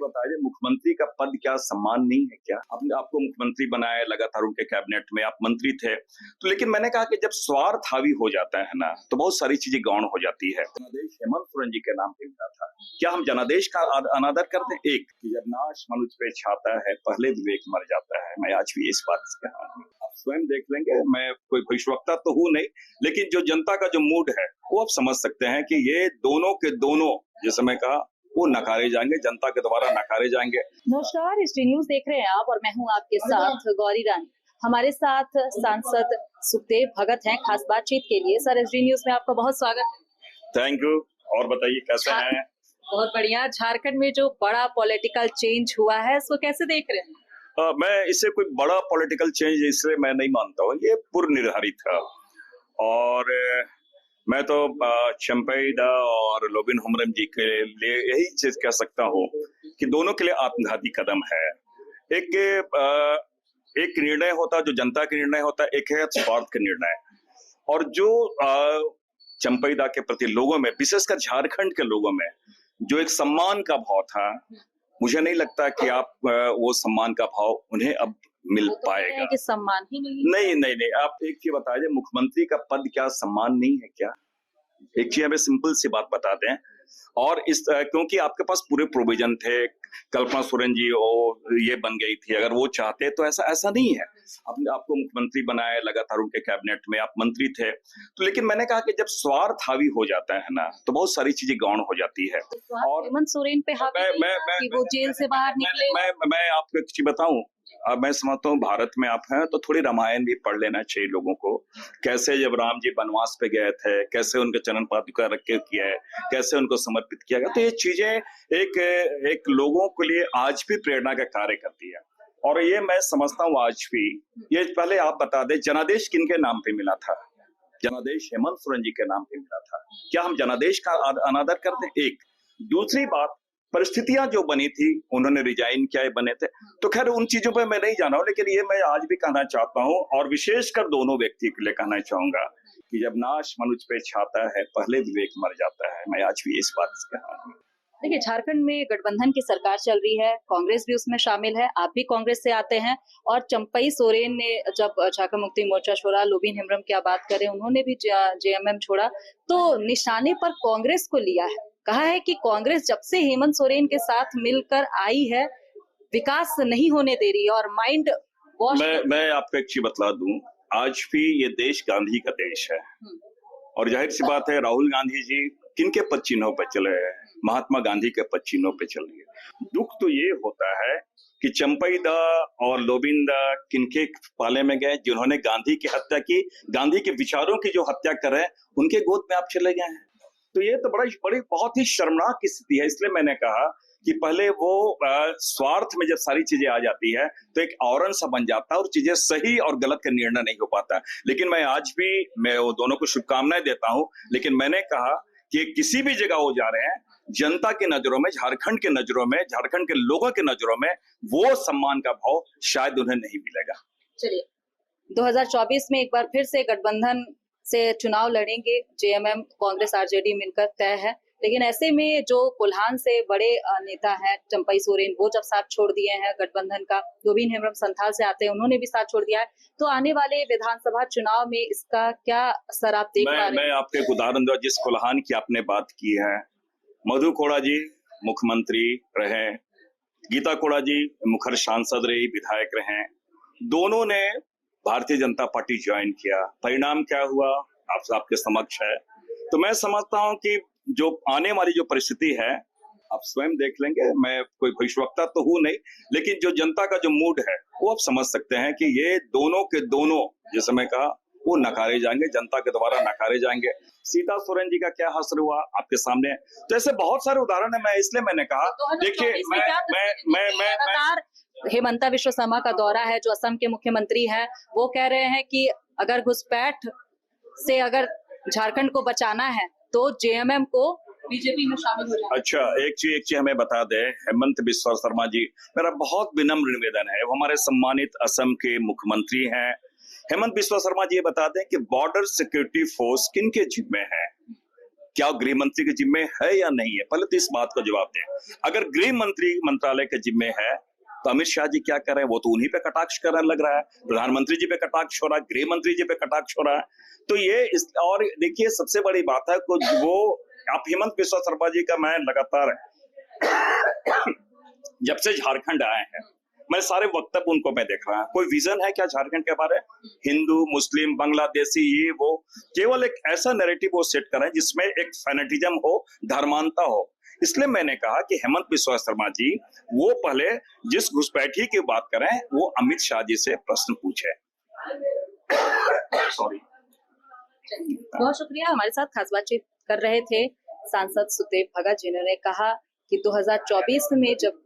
बताइए, मुख्यमंत्री का पद क्या सम्मान नहीं है क्या? आपने आपको मुख्यमंत्री बनाया, लगातार उनके कैबिनेट में आप मंत्री थे। तो लेकिन मैंने कहा कि जब स्वार्थ हावी हो जाता है ना, तो बहुत सारी चीजें गौण हो जाती है। जनादेश हेमंत सोरेन जी के नाम पे मिला था। क्या हम जनादेश का अनादर करते हैं? एक कि जब नाश मनुष्य पे छाता है, पहले विवेक मर जाता है। मैं आज भी इस बात से कहा हूं। आप स्वयं देख लेंगे, मैं कोई भविष्यवक्ता तो हूं नहीं, लेकिन जो जनता का जो मूड है, वो आप समझ सकते हैं कि ये दोनों के दोनों, जैसे मैं कहा, वो नकारे जाएंगे, जनता के द्वारा नकारे जाएंगे। नमस्कार, एसटी न्यूज देख रहे हैं आप और मैं हूं आपके साथ गौरी रानी। हमारे साथ सांसद सुखदेव भगत हैं खास बातचीत के लिए। सर, एसटी न्यूज में आपका बहुत स्वागत है। Thank you. और बताइए कैसे हैं? बहुत बढ़िया। झारखंड में जो बड़ा पॉलिटिकल चेंज हुआ है, इसको कैसे देख रहे हैं? मैं इसे कोई बड़ा पॉलिटिकल चेंज इसलिए मैं नहीं मानता हूँ, ये पूर्व निर्धारित था। और मैं तो चंपई दा और लोबिन हेम्ब्रम जी के लिए यही चीज कह सकता हूँ कि दोनों के लिए आत्मघाती कदम है। एक निर्णय होता है जो जनता का निर्णय होता है, एक है स्वार्थ का निर्णय। और जो चंपई दा के प्रति लोगों में, विशेषकर झारखंड के लोगों में जो एक सम्मान का भाव था, मुझे नहीं लगता कि आप वो सम्मान का भाव उन्हें अब मिल पाएगा। कि सम्मान ही नहीं। आप एक चीज बताइए, मुख्यमंत्री का पद क्या सम्मान नहीं है क्या? एक चीज हमें सिंपल सी बात बता दें। और इस क्योंकि आपके पास पूरे प्रोविजन थे, कल्पना सोरेन जी ये बन गई थी, अगर वो चाहते तो ऐसा नहीं है। आपको मुख्यमंत्री बनाया, लगातार उनके कैबिनेट में आप मंत्री थे। तो लेकिन मैंने कहा कि जब स्वार्थ हावी हो जाता है ना, तो बहुत सारी चीजें गौण हो जाती है। और हेमंत सोरेन पे हावी वो जेल से बाहर निकले। मैं आपको एक चीज बताऊं, अब मैं समझता हूँ भारत में आप हैं तो थोड़ी रामायण भी पढ़ लेना चाहिए लोगों को। कैसे जब राम जी वनवास पे गए थे, कैसे उनके चरण पादुका रख के किया है, कैसे उनको समर्पित किया गया। तो ये चीजें एक लोगों के लिए आज भी प्रेरणा का कार्य करती है। और ये मैं समझता हूँ आज भी। ये पहले आप बता दें, जनादेश किनके नाम पे मिला था? जनादेश हेमंत सोरेन जी के नाम पे मिला था। क्या हम जनादेश का अनादर करते हैं? एक। दूसरी बात, परिस्थितियां जो बनी थी, उन्होंने रिजाइन किया, बने थे। तो खैर उन चीजों पे मैं नहीं जाना हूं, लेकिन ये मैं आज भी कहना चाहता हूं और विशेषकर दोनों व्यक्ति के लिए कहना चाहूंगा कि जब नाश मनुष्य पे छाता है, पहले विवेक मर जाता है। मैं आज भी इस बात से कहा हूं। देखिए, झारखंड में गठबंधन की सरकार चल रही है, कांग्रेस भी उसमें शामिल है, आप भी कांग्रेस से आते हैं। और चंपई सोरेन ने जब झारखंड मुक्ति मोर्चा छोड़ा, लोबिन हेम्ब्रम की बात करें, उन्होंने भी जेएमएम छोड़ा, तो निशाने पर कांग्रेस को लिया है। कहा है कि कांग्रेस जब से हेमंत सोरेन के साथ मिलकर आई है, विकास नहीं होने दे रही और माइंड वॉश। मैं आपको एक चीज बतला दूं, आज भी ये देश गांधी का देश है। और जाहिर सी बात है, राहुल गांधी जी किनके पद चिन्हों पर चले हैं? महात्मा गांधी के पद चिन्हों पर चल रही है। दुख तो ये होता है कि चंपई दा और लोबिन दा किनके पाले में गए, जिन्होंने गांधी की हत्या की, गांधी के विचारों की जो हत्या कर रहे हैं, उनके गोद में आप चले गए हैं। तो ये तो बड़ी बहुत ही शर्मनाक स्थिति है। इसलिए मैंने कहा कि पहले वो स्वार्थ में जब सारी चीजें आ जाती है तो एक आवरण सा बन जाता है और चीजें सही और गलत का निर्णय नहीं हो पाता। लेकिन मैं आज भी वो दोनों को शुभकामनाएं देता हूं। लेकिन मैंने कहा कि किसी भी जगह वो जा रहे हैं, जनता की नजरों में, झारखंड के नजरों में, झारखंड के लोगों की नजरों में वो सम्मान का भाव शायद उन्हें नहीं मिलेगा। चलिए, 2024 में एक बार फिर से गठबंधन से चुनाव लड़ेंगे, जेएमएम कांग्रेस आरजेडी मिलकर तय है। लेकिन ऐसे में जो कोल्हान से बड़े नेता हैं चंपई सोरेन, वो जब साथ छोड़ दिए हैं गठबंधन का, लोबिन हेम्ब्रम संथाल से आते हैं, उन्होंने भी साथ छोड़ दिया है। तो आने वाले विधानसभा चुनाव में इसका क्या असर आप देख पा रहे हैं? मैं आपको एक उदाहरण दूं, जिस कोल्हान की आपने बात की है, मधु कोड़ा जी मुख्यमंत्री रहे, गीता कोड़ा जी मुखर सांसद रही, विधायक रहे। दोनों ने भारतीय जनता पार्टी ज्वाइन किया। परिणाम क्या हुआ आपके समक्ष है। तो मैं समझता हूं कि जो आने वाली जो परिस्थिति है, आप स्वयं देख लेंगे। मैं कोई भविष्यवक्ता तो हूं नहीं, लेकिन जो जनता का जो मूड है, वो आप समझ सकते हैं कि ये दोनों के दोनों, जैसे मैं कहा, वो नकारे जाएंगे, जनता के द्वारा नकारे जाएंगे। सीता सोरेन जी का क्या हासिल हुआ आपके सामने। तो ऐसे बहुत सारे उदाहरण है। मैं इसलिए मैंने कहा, देखिए, मैं हेमंता विश्व शर्मा का दौरा है, जो असम के मुख्यमंत्री हैं, वो कह रहे हैं कि अगर घुसपैठ से अगर झारखंड को बचाना है तो जेएमएम को बीजेपी में शामिल हो जाए। अच्छा, एक चीज हमें बता दे, हेमंत बिस्वा शर्मा जी, मेरा बहुत विनम्र निवेदन है, वो हमारे सम्मानित असम के मुख्यमंत्री हैं। हेमंत बिस्वा शर्मा जी ये बता दें कि बॉर्डर सिक्योरिटी फोर्स किनके जिम्मे है? क्या गृह मंत्री के जिम्मे है या नहीं है? पहले तो इस बात का जवाब दें। अगर गृह मंत्री मंत्रालय के जिम्मे है तो अमित शाह जी क्या कर रहे हैं? वो तो उन्हीं पे कटाक्ष करने लग रहा है। प्रधानमंत्री जी पे कटाक्ष हो रहा है, गृह मंत्री जी पे कटाक्ष हो रहा है। तो ये और देखिए सबसे बड़ी बात है कुछ वो आप हेमंत बिस्वा शर्मा जी का मैं लगातार जब से झारखंड आए हैं मैं सारे वक्तव्य उनको मैं देख रहा हूं। कोई विजन है क्या झारखंड के बारे में? हिंदू मुस्लिम बांग्लादेशी ये वो केवल एक ऐसा नैरेटिव वो सेट कर रहे हैं जिसमें एक फैनेटिज्म हो, धर्मांता हो। इसलिए मैंने कहा कि हेमंत बिस्वा शर्मा जी वो पहले जिस घुसपैठी की बात करें वो अमित शाह जी से प्रश्न पूछे। सॉरी। बहुत शुक्रिया। हमारे साथ खास बातचीत कर रहे थे सांसद सुदेव भगत, जिन्होंने कहा कि 2024 में जब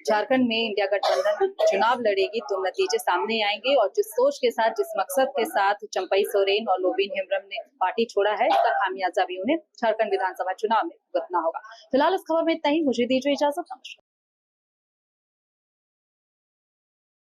झारखंड में इंडिया गठबंधन चुनाव लड़ेगी तो नतीजे सामने आएंगे और जिस सोच के साथ, जिस मकसद के साथ चंपई सोरेन और लोबिन हेम्ब्रम ने पार्टी छोड़ा है, इसका खामियाजा भी उन्हें झारखंड विधानसभा चुनाव में भुगतना होगा। फिलहाल इस खबर में इतना ही। मुझे दीजिए इजाजत। नमस्कार।